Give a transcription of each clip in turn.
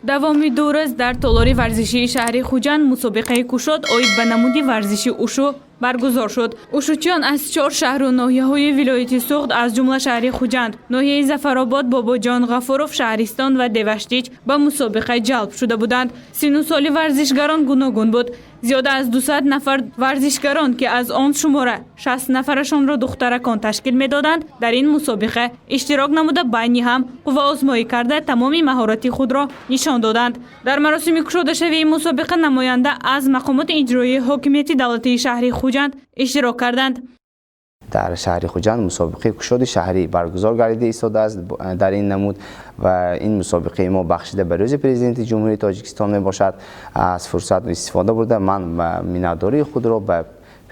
давоми 2 рӯз дар толори варзишии шаҳри Хуҷанд мусобиқаи кушод оид ба намуди варзиши ушу баргузор шуд. Ушучиён аз 4 шаҳру ноҳияҳои вилояти Суғд аз ҷумла шаҳри Хуҷанд, ноҳияи Зафаробод, Бобоҷон, Ғафуров, Шаҳристон ва Деваштич ба мусобиқа ҷалб шуда буданд. сину соли варзишгарон гуногун буд. зиёда аз 200 нафар варзишгарон ки аз он шумора 60 нафарашонро духтаракон ташкил медоданд, дар ин мусобиқа иштирок намуда байни ҳам қувваозмоӣ карда тамоми маҳорати худро нишон доданд. дар маросими кушодашавии мусобиқа намоянда аз мақомоти иҷроии ҳокимияти давлатии шаҳри Хуҷанд иштирок карданд. дар шаҳри Хуҷанд мусобиқаи кушоди шаҳрӣ баргузор гардида истодааст дар ин намуд ва ин мусобиқаи мо бахшида ба Рӯзи Президенти Ҷумҳурии Тоҷикистон мебошад. аз фурсат истифода бурда ман миннатдории худро ба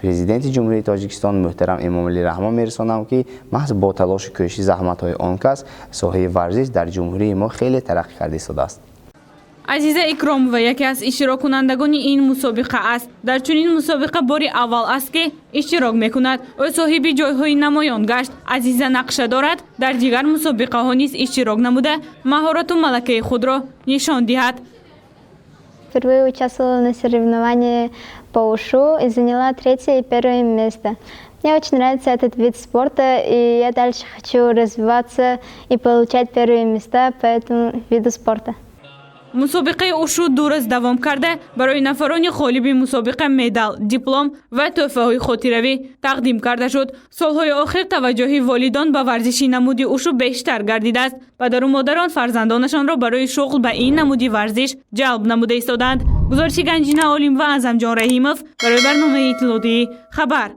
Президенти Ҷумҳурии Тоҷикистон муҳтарам Эмомалӣ Раҳмон мерасонам ки маҳз бо талошу кӯшиши заҳматҳои он кас соҳаи варзиш дар ҷумҳурии мо хеле тараққӣ карда истодааст. азиза икромова яке аз иштироккунандагони ин мусобиқа аст. дар чунин мусобиқа бори аввал аст ки иштирок мекунад. ӯ соҳиби ҷойҳои намоён гашт. азиза нақша дорад дар дигар мусобиқаҳо низ иштирок намуда маҳорату малакаи худро нишон диҳад. Впервые участвовала на соревновании по ушу и заняла 3-е и 1-е место. Мне очень нравится этот вид спорта, и я дальше хочу развиваться и получать 1-е места по этому виду спорта. мусобиқаи ушу 2 рӯз давом карда барои нафарони ғолиби мусобиқа медал, диплом ва тӯҳфаҳои хотиравӣ тақдим карда шуд. солҳои охир таваҷҷӯҳи волидон ба варзиши намуди ушу бештар гардидааст. падару модарон фарзандонашонро барои шуғл ба ин намуди варзиш ҷалб намуда истоданд. гузориши Ганҷина Олим ва Азамҷон Раҳимов барои барномаи иттилодии хабар.